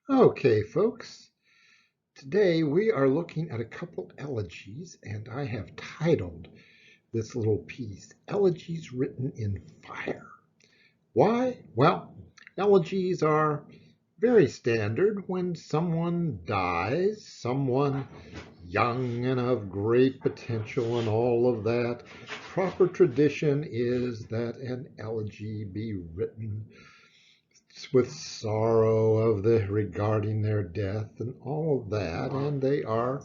Okay, folks, today we are looking at a couple elegies, and I have titled this little piece, Elegies Written in Fire. Why? Well, elegies are very standard when someone dies, someone young and of great potential and all of that. Proper tradition is that an elegy be written with sorrow of the regarding their death and all of that, and they are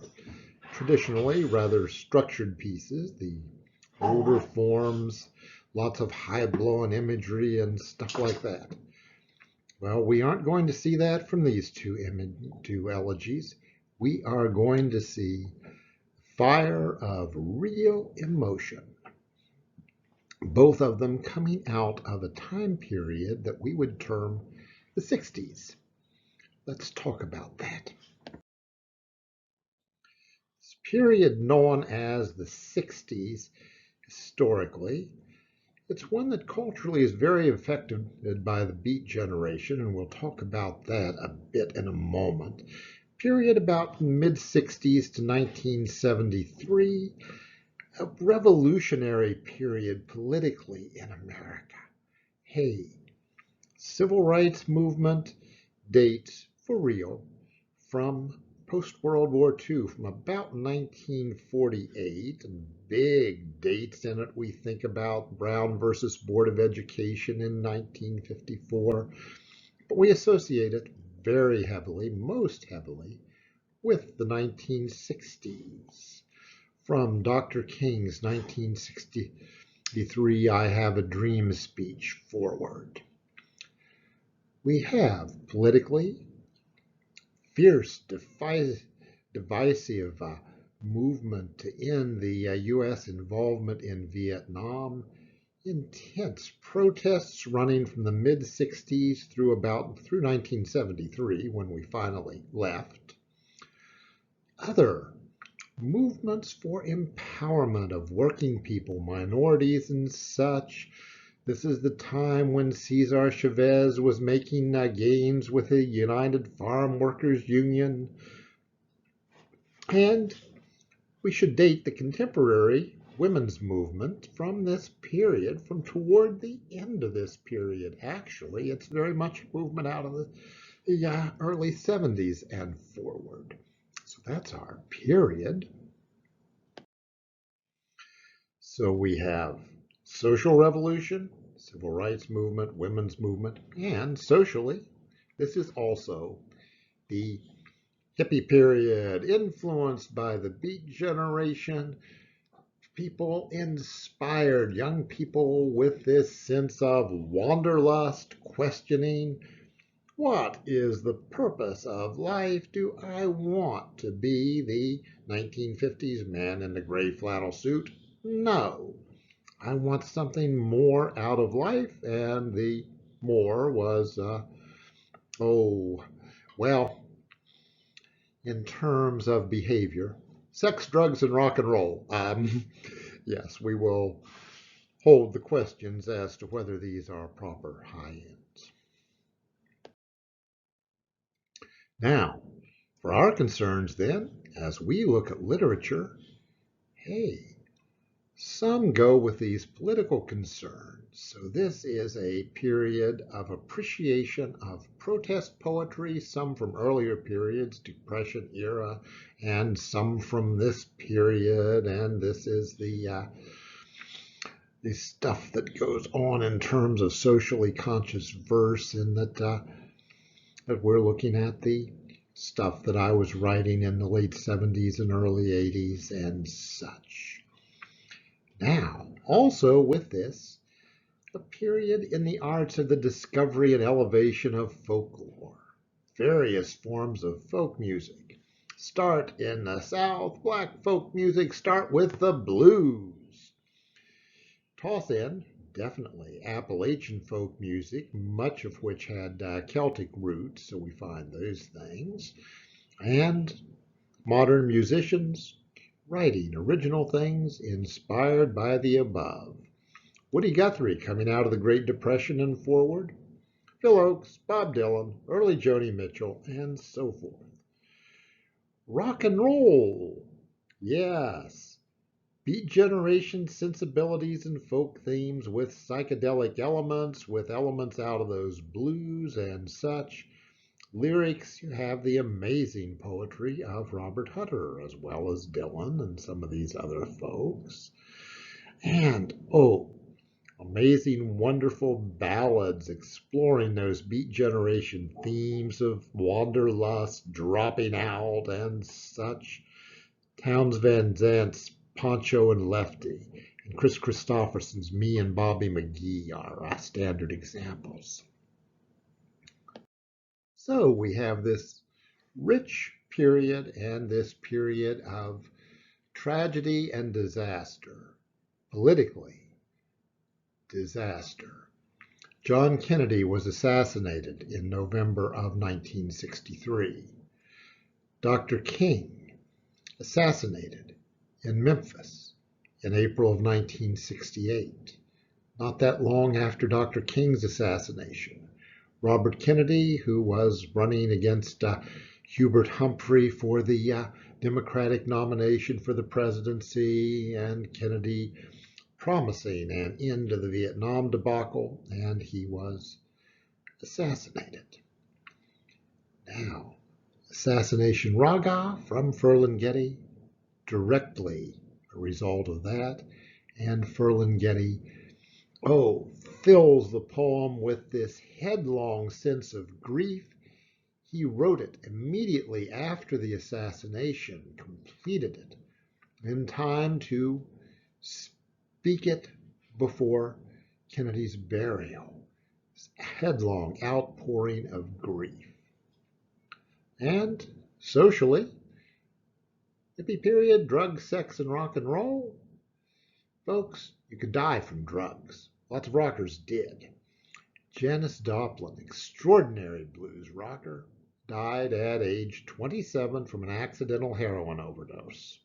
traditionally rather structured pieces. The older forms, lots of high blown imagery and stuff like that. Well, we aren't going to see that from these two elegies. We are going to see fire of real emotion, both of them coming out of a time period that we would term the 60s. Let's talk about that. This period known as the 60s historically, it's one that culturally is very affected by the Beat generation, and we'll talk about that a bit in a moment. Period about mid 60s to 1973, a revolutionary period politically in America. Hey, civil rights movement dates for real from post-World War II, from about 1948. Big dates in it. We think about Brown versus Board of Education in 1954, but we associate it very heavily, most heavily, with the 1960s. From Dr. King's 1963 I Have a Dream speech forward. We have politically fierce, divisive movement to end the U.S. involvement in Vietnam, intense protests running from the mid 60s through 1973 when we finally left. Other movements for empowerment of working people, minorities, and such. This is the time when Cesar Chavez was making gains with the United Farm Workers Union. And we should date the contemporary women's movement from this period, from toward the end of this period. Actually, it's very much a movement out of the early 70s and forward. So that's our period. So we have social revolution, civil rights movement, women's movement, and socially, this is also the hippie period, influenced by the Beat generation, people inspired, young people with this sense of wanderlust, questioning, what is the purpose of life? Do I want to be the 1950s man in the gray flannel suit? No. I want something more out of life, and the more was, oh, well, in terms of behavior, sex, drugs, and rock and roll. Yes, we will hold the questions as to whether these are proper high ends. Now, for our concerns, then, as we look at literature, hey, some go with these political concerns. So this is a period of appreciation of protest poetry, some from earlier periods, Depression era, and some from this period. And this is the stuff that goes on in terms of socially conscious verse, and that we're looking at the stuff that I was writing in the late 70s and early 80s and such. Now, also with this, a period in the arts of the discovery and elevation of folklore. Various forms of folk music. Start in the South, black folk music start with the blues. Toss in, definitely, Appalachian folk music, much of which had Celtic roots, so we find those things. And modern musicians writing original things inspired by the above. Woody Guthrie coming out of the Great Depression and forward. Phil Oakes, Bob Dylan, early Joni Mitchell, and so forth. Rock and roll. Yes. Beat generation sensibilities and folk themes with psychedelic elements, with elements out of those blues and such. Lyrics, you have the amazing poetry of Robert Hutter, as well as Dylan and some of these other folks. And, oh, amazing, wonderful ballads exploring those Beat Generation themes of wanderlust, dropping out, and such. Townes Van Zant's Poncho and Lefty, and Chris Christopherson's Me and Bobby McGee are standard examples. So we have this rich period and this period of tragedy and disaster. Politically, disaster. John Kennedy was assassinated in November of 1963. Dr. King assassinated in Memphis in April of 1968. Not that long after Dr. King's assassination, Robert Kennedy, who was running against Hubert Humphrey for the Democratic nomination for the presidency, and Kennedy promising an end to the Vietnam debacle, and he was assassinated. Now, Assassination Raga from Ferlinghetti, directly a result of that, and Ferlinghetti, fills the poem with this headlong sense of grief. He wrote it immediately after the assassination, completed it in time to speak it before Kennedy's burial. This headlong outpouring of grief. And socially, hippie period, drugs, sex, and rock and roll. Folks, you could die from drugs. Lots of rockers did. Janis Joplin, extraordinary blues rocker, died at age 27 from an accidental heroin overdose.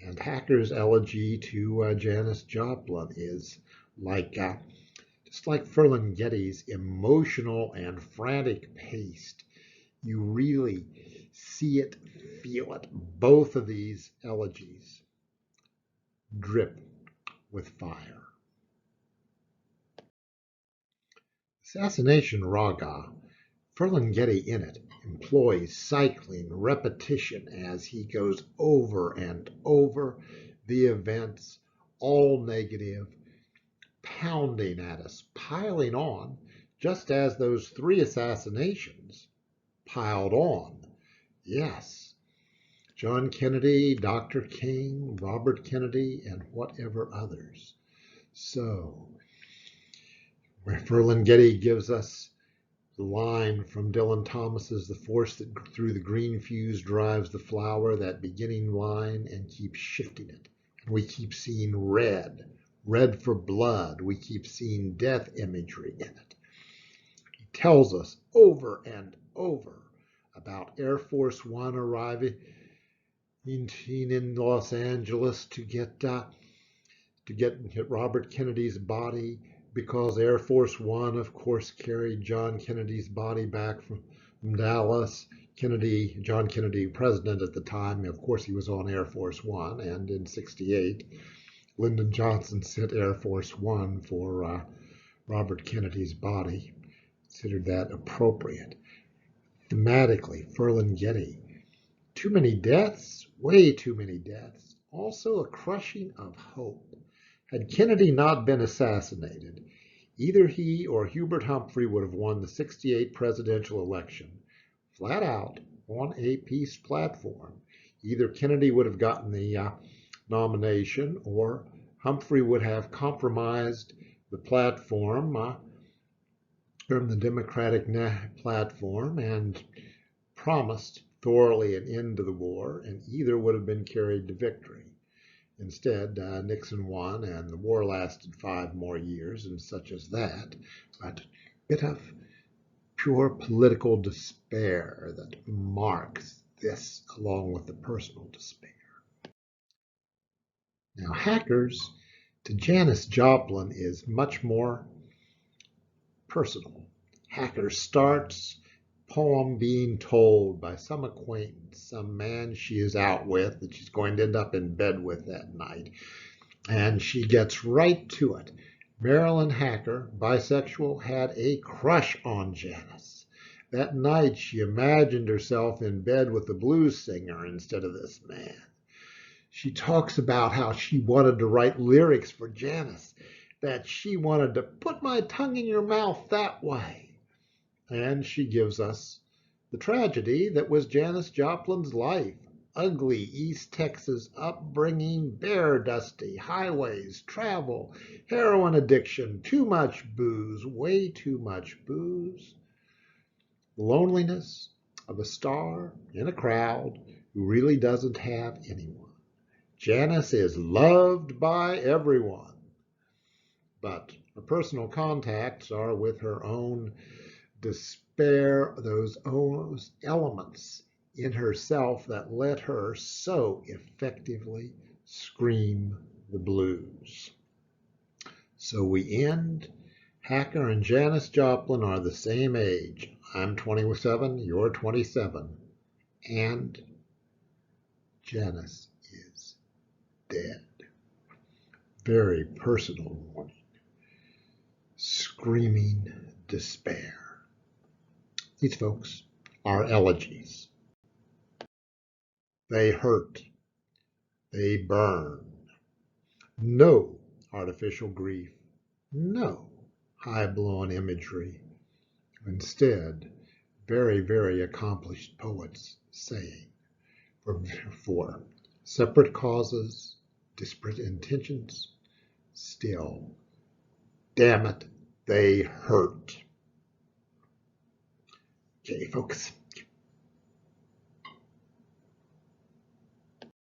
And Hacker's elegy to Janis Joplin is like, just like Ferlinghetti's emotional and frantic pace. You really see it, feel it. Both of these elegies drip with fire. Assassination Raga, Ferlinghetti in it employs cycling repetition as he goes over and over the events, all negative, pounding at us, piling on, just as those three assassinations piled on. Yes, John Kennedy, Dr. King, Robert Kennedy, and whatever others. So, where Ferlinghetti gives us the line from Dylan Thomas's "The force that through the green fuse drives the flower," that beginning line, and keeps shifting it. And we keep seeing red, red for blood. We keep seeing death imagery in it. He tells us over and over about Air Force One arriving in Los Angeles to get Robert Kennedy's body, because Air Force One, of course, carried John Kennedy's body back from Dallas. John Kennedy, president at the time, of course, he was on Air Force One, and in '68, Lyndon Johnson sent Air Force One for Robert Kennedy's body, considered that appropriate. Thematically, Ferlinghetti, too many deaths, way too many deaths, also a crushing of hope. Had Kennedy not been assassinated, either he or Hubert Humphrey would have won the '68 presidential election, flat out on a peace platform. Either Kennedy would have gotten the nomination, or Humphrey would have compromised the platform, from the Democratic platform, and promised thoroughly an end to the war, and either would have been carried to victory. Instead, Nixon won, and the war lasted 5 more years, and such as that. But a bit of pure political despair that marks this, along with the personal despair. Now, Hacker's to Janis Joplin is much more personal. Hacker starts, poem being told by some acquaintance, some man she is out with that she's going to end up in bed with that night. And she gets right to it. Marilyn Hacker, bisexual, had a crush on Janis. That night she imagined herself in bed with the blues singer instead of this man. She talks about how she wanted to write lyrics for Janis, that she wanted to put my tongue in your mouth that way. And she gives us the tragedy that was Janis Joplin's life. Ugly East Texas upbringing, bare dusty highways, travel, heroin addiction, too much booze, way too much booze. Loneliness of a star in a crowd who really doesn't have anyone. Janis is loved by everyone, but her personal contacts are with her own despair, those elements in herself that let her so effectively scream the blues. So we end. Hacker and Janis Joplin are the same age. I'm 27, you're 27, and Janis is dead. Very personal mourning. Screaming despair. These folks are elegies. They hurt. They burn. No artificial grief. No high-blown imagery. Instead, very, very accomplished poets saying, for separate causes, disparate intentions, still, damn it, they hurt. Okay, folks.